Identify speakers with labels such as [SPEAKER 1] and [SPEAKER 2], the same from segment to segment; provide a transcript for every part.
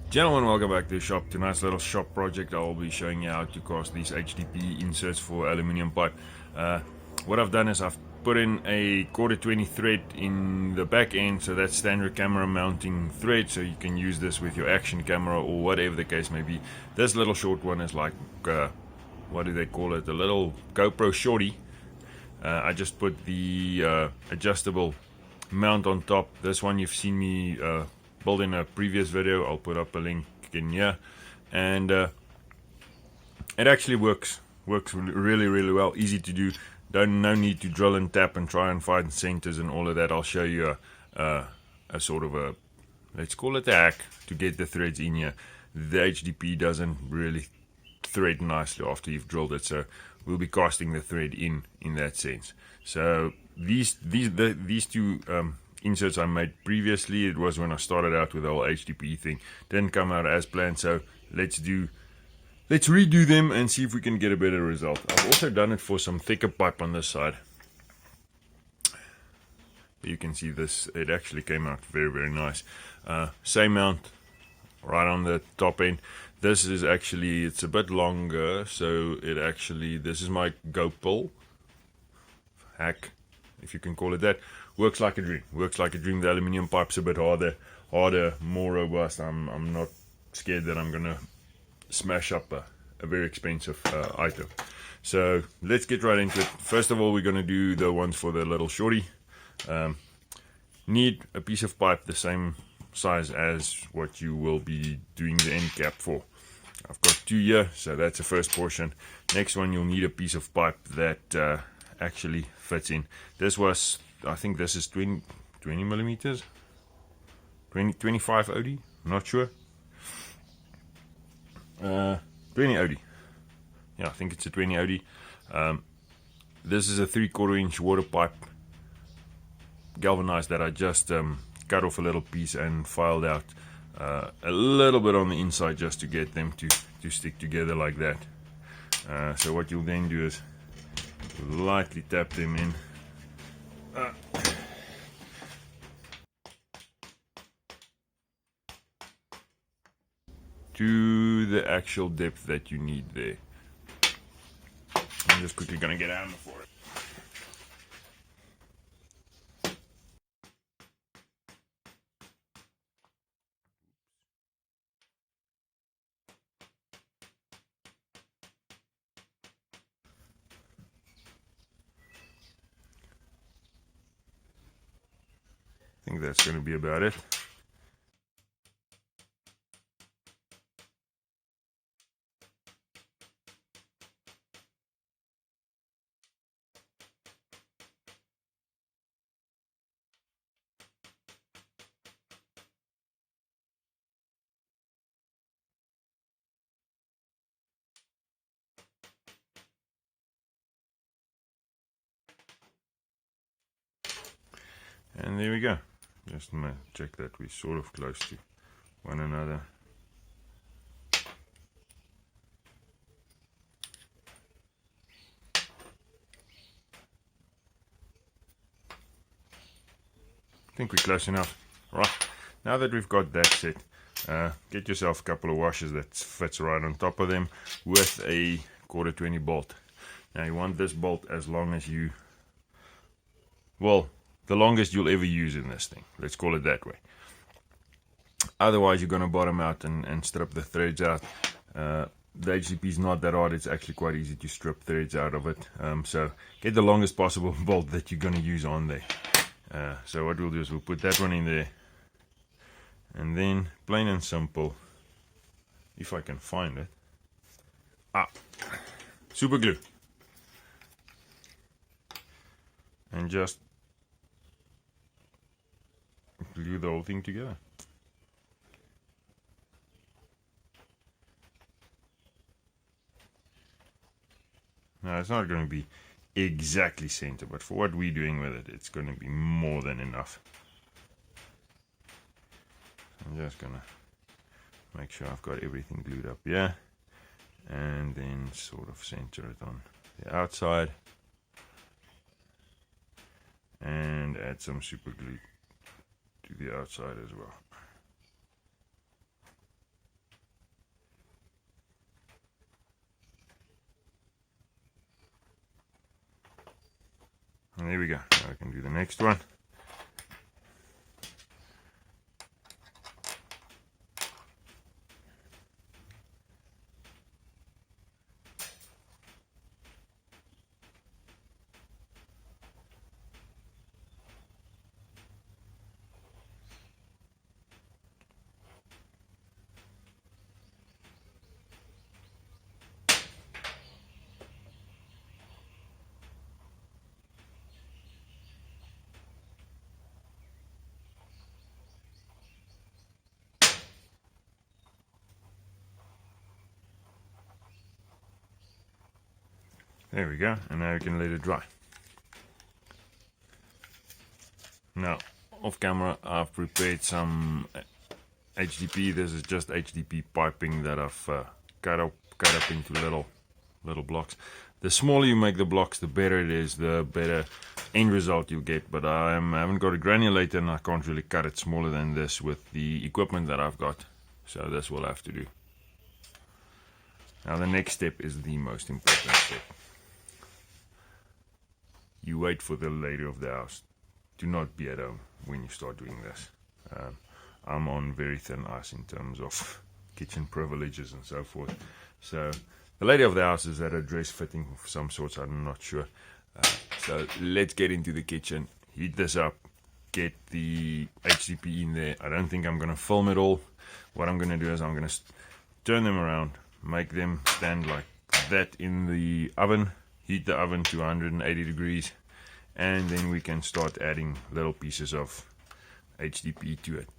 [SPEAKER 1] Gentlemen, welcome back to the shop. Tonight's little shop project, I'll be showing you how to cast these HDP inserts for aluminium pipe. What I've done is I've put in a quarter 20 thread in the back end, so that's standard camera mounting thread, so you can use this with your action camera or whatever the case may be. This little short one is like, what do they call it, a little GoPro shorty. I just put the adjustable mount on top. This one you've seen me build in a previous video. I'll put up a link in here, and it actually works really well. Easy to do. No need to drill and tap and try and find centers and all of that. I'll show you a sort of a, let's call it a hack to get the threads in here. The HDP doesn't really thread nicely after you've drilled it, so we'll be casting the thread in that sense. So these two inserts I made previously, it was when I started out with the whole HDP thing, didn't come out as planned, so let's redo them and see if we can get a better result. I've also done it for some thicker pipe on this side. You can see this, it actually came out very nice. Same mount right on the top end. This is actually, it's a bit longer, so this is my GoPro hack, if you can call it that. Works like a dream. The aluminium pipe's a bit harder, more robust. I'm not scared that I'm gonna smash up a very expensive item. So let's get right into it. First of all, we're gonna do the ones for the little shorty. Need a piece of pipe the same size as what you will be doing the end cap for. I've got 2 here, so that's the first portion. Next one, you'll need a piece of pipe that actually fits in. I think this is 20 millimeters, 25 OD, I'm not sure. 20 OD, yeah, I think it's a 20 OD. This is a 3/4 inch water pipe, galvanized, that I just cut off a little piece and filed out a little bit on the inside just to get them to stick together like that. So what you'll then do is lightly tap them in. To the actual depth that you need there. I'm just quickly gonna get out for it. I think that's gonna be about it. And there we go. Just check that we're sort of close to one another. I think we're close enough. Right, now that we've got that set, get yourself a couple of washers that fits right on top of them with a quarter 20 bolt. Now you want this bolt as long as you, well, the longest you'll ever use in this thing, let's call it that way. Otherwise you're going to bottom out and strip the threads out. The HDP is not that hard, it's actually quite easy to strip threads out of it. So get the longest possible bolt that you're going to use on there. So what we'll do is we'll put that one in there, and then plain and simple, if I can find it, super glue, and just glue the whole thing together. Now it's not going to be exactly center, but for what we're doing with it, it's going to be more than enough. I'm just going to make sure I've got everything glued up here, and then sort of center it on the outside, and add some super glue to the outside as well. there we go. Now I can do the next one. There we go, and now you can let it dry. Now, off camera, I've prepared some HDP. This is just HDP piping that I've cut up into little blocks. The smaller you make the blocks, the better it is, the better end result you get. But I haven't got a granulator, and I can't really cut it smaller than this with the equipment that I've got. So this will have to do. Now the next step is the most important step. You wait for the lady of the house. Do not be at home when you start doing this. I'm on very thin ice in terms of kitchen privileges and so forth. So the lady of the house is at a dress fitting of some sort, I'm not sure. So let's get into the kitchen, heat this up, get the HDP in there. I don't think I'm going to film it all. What I'm going to do is I'm going to turn them around, make them stand like that in the oven, heat the oven to 180 degrees, and then we can start adding little pieces of HDP to it.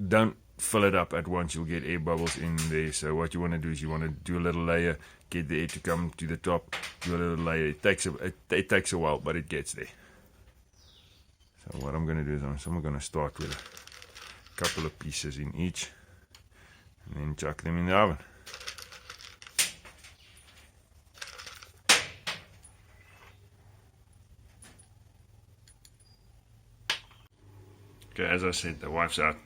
[SPEAKER 1] Don't fill it up at once, you'll get air bubbles in there. So what you want to do is you want to do a little layer, get the air to come to the top, do a little layer. It takes a while, but it gets there. So what I'm going to do is I'm going to start with a couple of pieces in each, and then chuck them in the oven. Okay, as I said, the wife's out.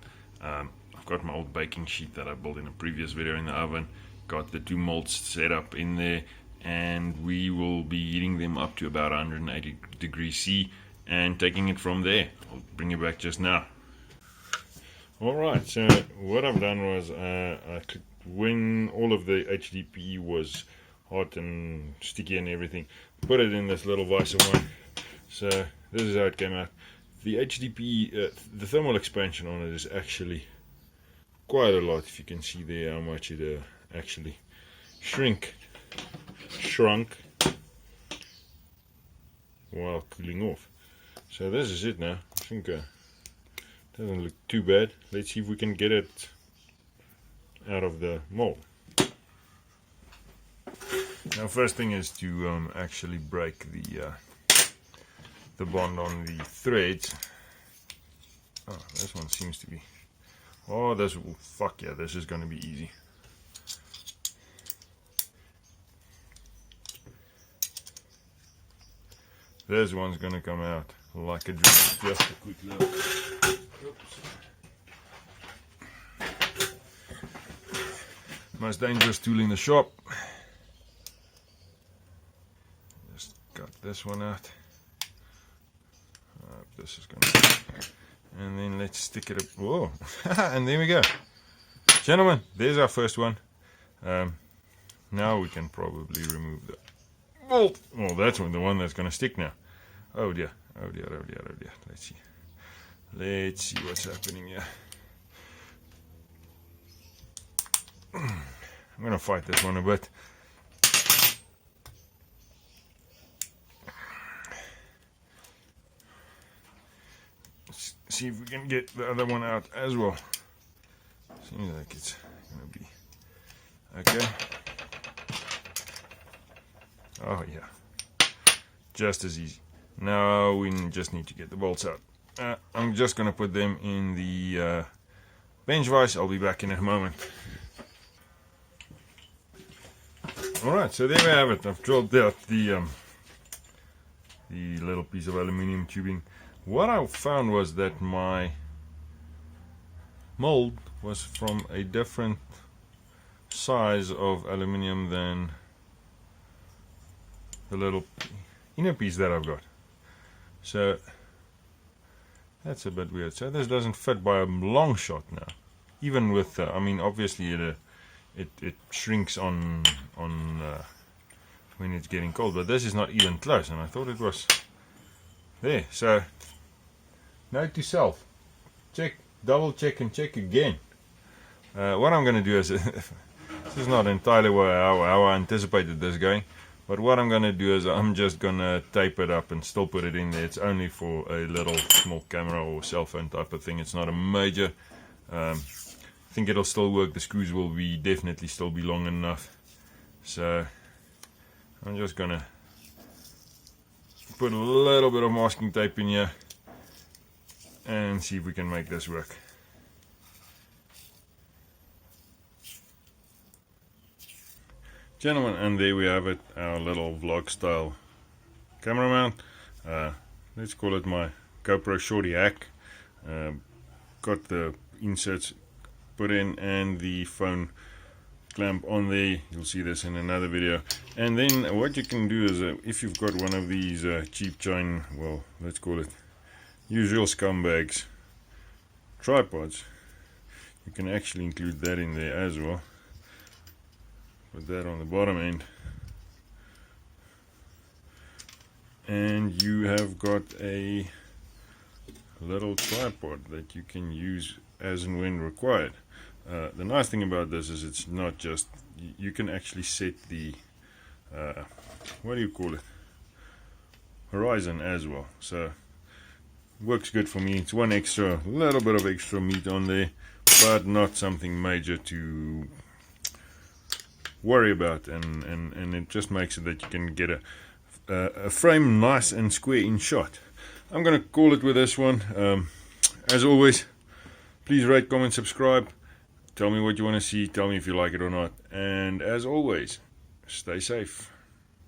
[SPEAKER 1] I've got my old baking sheet that I built in a previous video in the oven. Got the two molds set up in there, and we will be heating them up to about 180 degrees C and taking it from there. I'll bring you back just now. Alright, so what I've done was when all of the HDP was hot and sticky and everything, put it in this little vise of mine. So this is how it came out. The HDP, the thermal expansion on it is actually quite a lot. If you can see there how much it actually shrunk while cooling off. So this is it now. I think it doesn't look too bad. Let's see if we can get it out of the mold. Now first thing is to actually break the bond on the threads. Oh, this one seems to be. Oh, fuck yeah, this is going to be easy. This one's going to come out like a dream. Just a quick look. Oops. Most dangerous tool in the shop. Just got this one out. This is going to, and then let's stick it up. Whoa. And there we go, gentlemen, there's our first one. Now we can probably remove the bolt. Oh, that's the one that's going to stick now. Oh dear, oh dear, oh dear, oh dear. Let's see what's happening here. I'm going to fight this one a bit. See if we can get the other one out as well. Seems like it's gonna be okay. Oh yeah, just as easy. Now we just need to get the bolts out. I'm just gonna put them in the bench vise. I'll be back in a moment. Alright, so there we have it. I've drilled out the little piece of aluminium tubing. What I found was that my mold was from a different size of aluminium than the little inner piece that I've got. So that's a bit weird. So this doesn't fit by a long shot now. Even with, I mean, obviously it shrinks on when it's getting cold, but this is not even close, and I thought it was there. So note to self: check, double check, and check again. What I'm going to do is, this is not entirely how I anticipated this going, but what I'm going to do is I'm just going to tape it up and still put it in there. It's only for a little small camera or cell phone type of thing. It's not a major. I think it'll still work. The screws will definitely still be long enough. So I'm just going to put a little bit of masking tape in here and see if we can make this work. Gentlemen, and there we have it, our little vlog style camera mount. Let's call it my GoPro Shorty hack. Got the inserts put in and the phone clamp on there. You'll see this in another video. And then what you can do is, if you've got one of these cheap China, well, let's call it usual scumbags tripods, you can actually include that in there as well. Put that on the bottom end, and you have got a little tripod that you can use as and when required. The nice thing about this is it's not just, you can actually set the what do you call it, horizon as well. So works good for me. It's one extra, little bit of extra meat on there, but not something major to worry about, and it just makes it that you can get a frame nice and square in shot. I'm gonna call it with this one. As always, please rate, comment, subscribe, tell me what you want to see, tell me if you like it or not, and as always, stay safe.